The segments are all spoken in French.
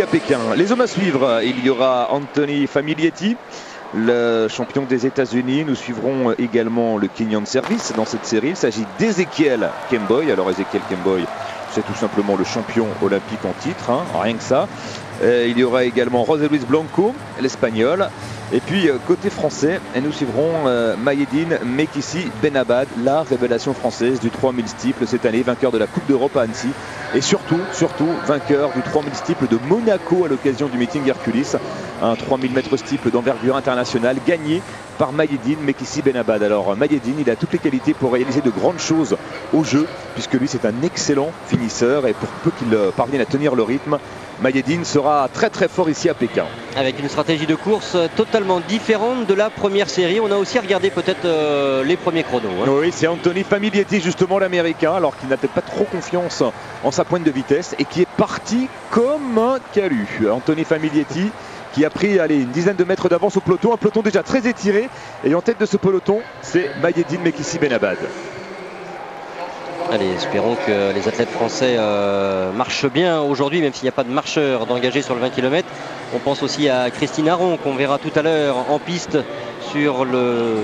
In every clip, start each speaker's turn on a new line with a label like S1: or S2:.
S1: à Pékin. Les hommes à suivre, il y aura Anthony Famiglietti, le champion des États-Unis. Nous suivrons également le Kenyan Service dans cette série. Il s'agit d'Ezekiel Kemboi. Alors Ezekiel Kemboi, c'est tout simplement le champion olympique en titre, hein, rien que ça. Il y aura également José Luis Blanco, l'Espagnol. Et puis côté français, nous suivrons Mayedine Mekissi Benabad, la révélation française du 3000 steeple cette année, vainqueur de la Coupe d'Europe à Annecy. Et surtout, vainqueur du 3000 steeple de Monaco à l'occasion du meeting Hercules. Un 3000 mètres steeple d'envergure internationale gagné par Mayedine Mekissi Benabad. Alors Mayedine, il a toutes les qualités pour réaliser de grandes choses au jeu, puisque lui c'est un excellent finisseur et pour peu qu'il parvienne à tenir le rythme, Mayedine sera très fort ici à Pékin. Avec une stratégie de course totalement différente de la première série. On a aussi regardé peut-être les premiers chronos. Hein. Oui, c'est Anthony Famiglietti justement l'américain, alors qu'il n'a peut-être pas trop confiance en sa pointe de vitesse et qui est parti comme un calu. Anthony Famiglietti qui a pris une dizaine de mètres d'avance au peloton, un peloton déjà très étiré. Et en tête de ce peloton, c'est Mayedine Mekissi Benabad. Allez, espérons que les athlètes français marchent bien aujourd'hui, même s'il n'y a pas de marcheur d'engagé sur le 20 km. On pense aussi à Christine Aron, qu'on verra tout à l'heure en piste sur le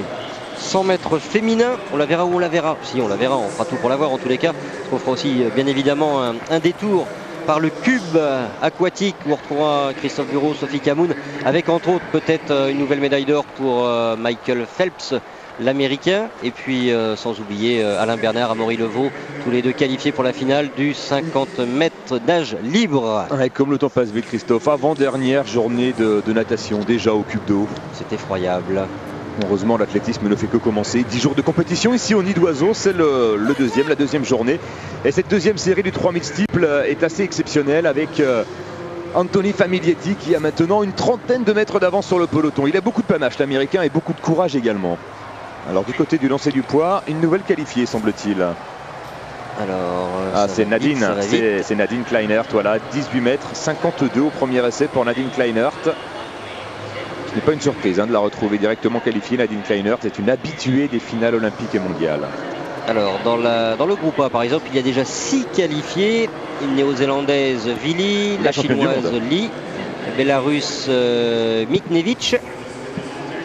S1: 100 mètres féminin. On la verra où on la verra. Si, on la verra, on fera tout pour la voir en tous les cas. On fera aussi bien évidemment un détour par le cube aquatique où on retrouvera Christophe Bureau, Sophie Camoun, avec entre autres peut-être une nouvelle médaille d'or pour Michael Phelps, l'américain, et puis sans oublier Alain Bernard, Amaury Levaux, tous les deux qualifiés pour la finale du 50 mètres d'âge libre. Ouais, comme le temps passe vite, Christophe, avant-dernière journée de natation déjà au cube d'eau. C'est effroyable. Heureusement, l'athlétisme ne fait que commencer. 10 jours de compétition ici au Nid d'Oiseau, c'est la deuxième journée. Et cette deuxième série du 3000 steeple est assez exceptionnelle avec Anthony Famiglietti qui a maintenant une trentaine de mètres d'avance sur le peloton. Il a beaucoup de panache, l'américain, et beaucoup de courage également. Alors du côté du lancer du poids, une nouvelle qualifiée semble-t-il. Alors, c'est Nadine, c'est Nadine Kleinert, voilà, 18 mètres 52 au premier essai pour Nadine Kleinert. Ce n'est pas une surprise de la retrouver directement qualifiée. Nadine Kleinert est une habituée des finales olympiques et mondiales. Alors dans le groupe A par exemple, il y a déjà 6 qualifiés. Une néo-zélandaise Vili, la chinoise Li, la bélarusse Miknevich,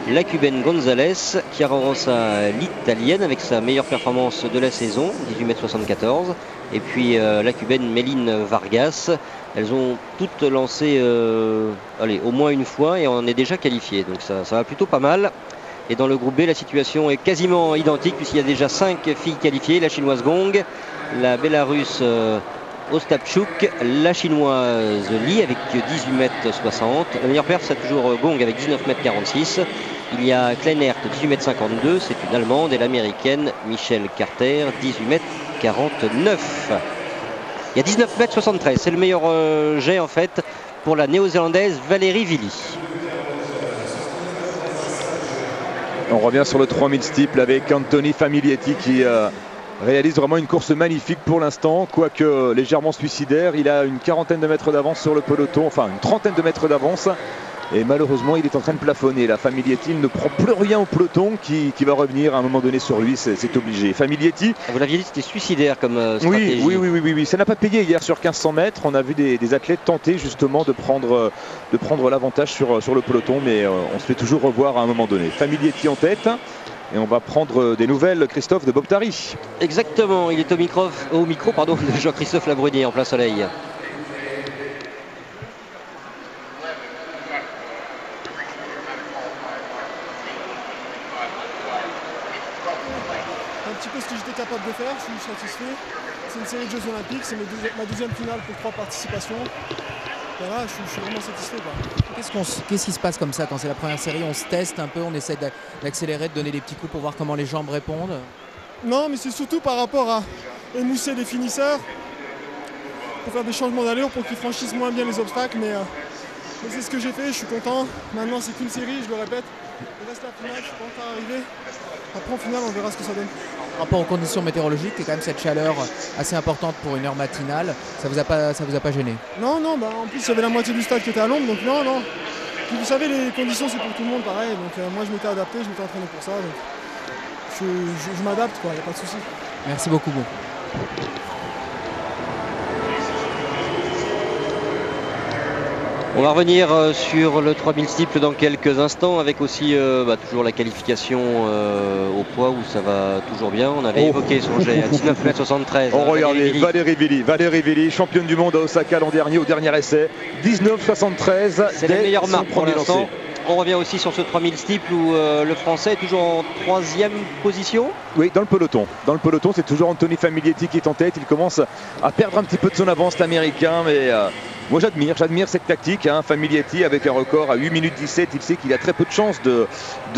S1: la cubaine Gonzalez, Chiara Rosa l'italienne avec sa meilleure performance de la saison, 18,74 m, et puis la cubaine Méline Vargas. Elles ont toutes lancé au moins une fois et on est déjà qualifié, donc ça va plutôt pas mal. Et dans le groupe B, la situation est quasiment identique puisqu'il y a déjà 5 filles qualifiées, la chinoise Gong, la bélarusse Ostapchuk, la chinoise Li avec 18,60 m. La meilleure perf, c'est toujours Gong avec 19,46 m. Il y a Kleinert 18,52 m, c'est une allemande, et l'américaine Michelle Carter 18,49 m. Il y a 19,73 m, c'est le meilleur jet en fait pour la néo-zélandaise Valérie Vili. On revient sur le 3000 steeple avec Anthony Famiglietti qui réalise vraiment une course magnifique pour l'instant, quoique légèrement suicidaire. Il a une quarantaine de mètres d'avance sur le peloton, enfin une trentaine de mètres d'avance. Et malheureusement, il est en train de plafonner. La Famiglietti ne prend plus rien au peloton qui va revenir à un moment donné sur lui. C'est obligé. Famiglietti. Vous l'aviez dit, c'était suicidaire comme stratégie. Oui. Ça n'a pas payé hier sur 1500 mètres. On a vu des athlètes tenter justement de prendre l'avantage sur le peloton. Mais on se fait toujours revoir à un moment donné. Famiglietti en tête. Et on va prendre des nouvelles, Christophe, de Bob Tari. Exactement. Il est au micro de Jean-Christophe Labrunier en plein soleil.
S2: Un petit peu ce que j'étais capable de faire, je suis satisfait. C'est une série de Jeux Olympiques, c'est ma deuxième finale pour 3 participations. Voilà, je suis vraiment satisfait.
S3: Qu'est-ce qui se passe comme ça quand c'est la première série? On se teste un peu, on essaie d'accélérer, de donner des petits coups pour voir comment les jambes répondent?
S2: Non, mais c'est surtout par rapport à émousser les finisseurs, pour faire des changements d'allure, pour qu'ils franchissent moins bien les obstacles. Mais c'est ce que j'ai fait, je suis content. Maintenant, c'est qu'une série, je le répète. Il reste la finale, je ne suis pas encore arrivé. Après, en finale, on verra ce que ça donne.
S3: Par rapport aux conditions météorologiques et quand même cette chaleur assez importante pour une heure matinale, ça vous a pas gêné?
S2: Non, en plus, il y avait la moitié du stade qui était à l'ombre, donc non. Puis, vous savez, les conditions, c'est pour tout le monde pareil. Donc moi, je m'étais adapté, je m'étais entraîné pour ça. Donc je m'adapte, quoi, il n'y a pas de souci.
S3: Merci beaucoup.
S4: On va revenir sur le 3000 steeple dans quelques instants avec aussi toujours la qualification au poids où ça va toujours bien. On avait évoqué son jet à 19,73 m.
S1: Regardez, Valérie Vili, championne du monde à Osaka l'an dernier au dernier essai. 19,73.
S4: C'est la meilleure marque pour l'instant. On revient aussi sur ce 3000 steeple où le Français est toujours en 3e position.
S1: Oui, dans le peloton. Dans le peloton, c'est toujours Anthony Famiglietti qui est en tête. Il commence à perdre un petit peu de son avance, l'Américain, mais moi j'admire cette tactique. Famiglietti avec un record à 8 minutes 17, il sait qu'il a très peu de chances de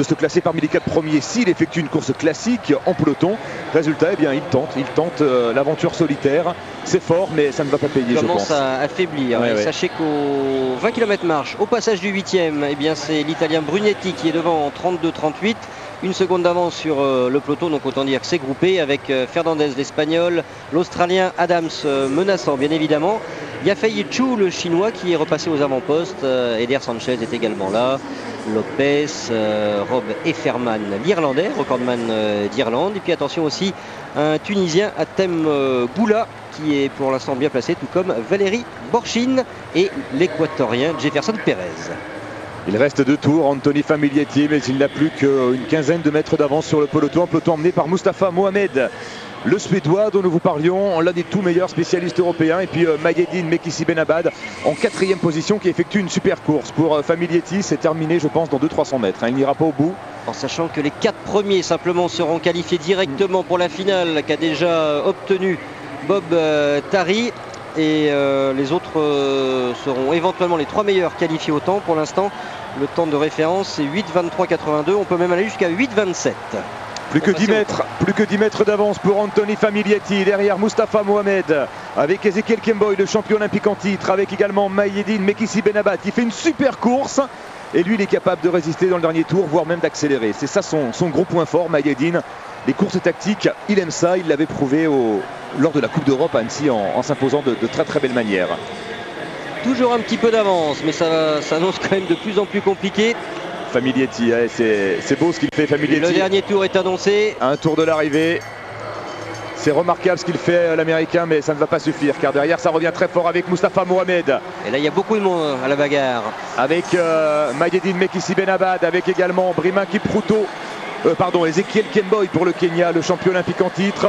S1: se classer parmi les 4 premiers s'il effectue une course classique en peloton. Résultat, eh bien, il tente l'aventure solitaire. C'est fort, mais ça ne va pas payer, je pense.
S4: Il commence à affaiblir.
S1: Ouais.
S4: Sachez qu'au 20 km marche, au passage du 8e, eh bien, c'est l'Italien Brunetti qui est devant en 32-38. Une seconde d'avance sur le peloton, donc autant dire que c'est groupé avec Fernandez l'Espagnol, l'Australien Adams menaçant bien évidemment. Yafei Chu le Chinois qui est repassé aux avant-postes. Eder Sanchez est également là. Lopez, Rob Efferman l'Irlandais, recordman d'Irlande. Et puis attention aussi un Tunisien Atem Boula qui est pour l'instant bien placé, tout comme Valérie Borchine et l'Équatorien Jefferson Perez.
S1: Il reste 2 tours, Anthony Famiglietti, mais il n'a plus qu'une quinzaine de mètres d'avance sur le peloton. Un peloton emmené par Mustapha Mohamed, le Suédois dont nous vous parlions, l'un des tout meilleurs spécialistes européens. Et puis Mayedine Mekissi Benabad en 4e position qui effectue une super course. Pour Famiglietti, c'est terminé, je pense, dans 200-300 mètres. Il n'ira pas au bout.
S4: En sachant que les 4 premiers simplement seront qualifiés directement pour la finale qu'a déjà obtenu Bob Tari. Et les autres seront éventuellement les 3 meilleurs qualifiés au temps. Pour l'instant, le temps de référence c'est 8,23,82. On peut même aller jusqu'à 8,27.
S1: Plus que 10 mètres d'avance pour Anthony Famiglietti. Derrière Mustapha Mohamed avec Ezekiel Kemboy, le champion olympique en titre, avec également Mayedine Mekissi Benabad qui fait une super course. Et lui, il est capable de résister dans le dernier tour, voire même d'accélérer. C'est ça son gros point fort, Mayedine. Les courses tactiques, il aime ça, il l'avait prouvé lors de la Coupe d'Europe à Annecy en s'imposant de très très belle manière.
S4: Toujours un petit peu d'avance, mais ça s'annonce quand même de plus en plus compliqué.
S1: Famiglietti, c'est beau ce qu'il fait, Famiglietti.
S4: Le dernier tour est annoncé.
S1: Un tour de l'arrivée. C'est remarquable ce qu'il fait, l'Américain, mais ça ne va pas suffire, car derrière ça revient très fort avec Mustapha Mohamed.
S4: Et là il y a beaucoup de monde à la bagarre.
S1: Avec Mayedine Mekissi Benabad, avec également Brima Kipruto. Ezekiel Kemboy pour le Kenya, le champion olympique en titre.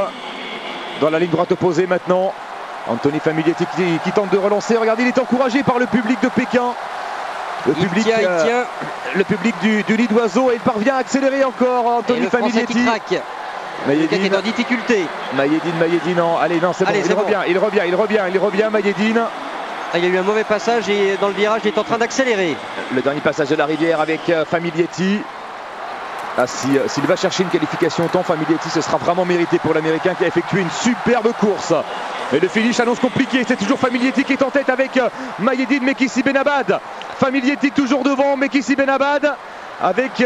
S1: Dans la ligne droite opposée maintenant, Anthony Famiglietti qui tente de relancer. Regardez, il est encouragé par le public de Pékin. Le public du nid d'oiseau, et il parvient à accélérer encore, Anthony Famiglietti.
S4: Mayedine est en difficulté.
S1: Mayedine, non. Allez, non, c'est bon. Il revient, Mayedine.
S4: Il y a eu un mauvais passage et dans le virage, il est en train d'accélérer.
S1: Le dernier passage de la rivière avec Famiglietti. S'il va chercher une qualification au temps, Famiglietti, ce sera vraiment mérité pour l'Américain qui a effectué une superbe course. Mais le finish annonce compliqué. C'est toujours Famiglietti qui est en tête avec Mayedine Mekissi Benabad. Famiglietti toujours devant Mekissi Benabad avec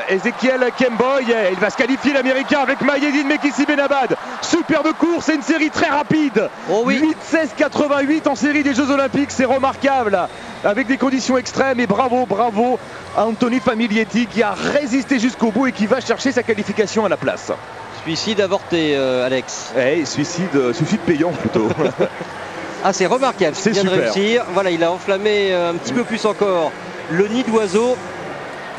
S1: Ezekiel Kemboy. Il va se qualifier, l'Américain, avec Mayedine Mekissi Benabad. Superbe course et une série très rapide.
S4: Oh oui.
S1: 8-16-88 en série des Jeux Olympiques, c'est remarquable. Avec des conditions extrêmes, et bravo à Anthony Famiglietti qui a résisté jusqu'au bout et qui va chercher sa qualification à la place.
S4: Suicide avorté, Alex.
S1: Suicide payant plutôt.
S4: C'est remarquable,
S1: c'est
S4: bien
S1: super.
S4: de réussir. Voilà, il a enflammé un petit peu plus encore le nid d'oiseau.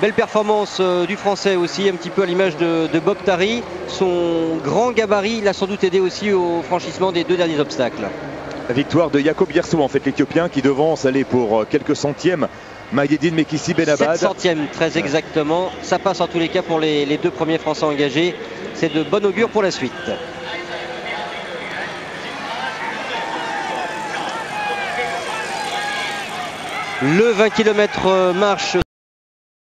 S4: Belle performance du Français aussi, un petit peu à l'image de Bob Tari. Son grand gabarit l'a sans doute aidé aussi au franchissement des 2 derniers obstacles.
S1: La victoire de Jacob Yerso, en fait, l'Éthiopien, qui devance aller pour quelques centièmes Mayedine Mekissi Benabad.
S4: 7 centièmes, très exactement. Ça passe en tous les cas pour les 2 premiers Français engagés. C'est de bon augure pour la suite. Le 20 km marche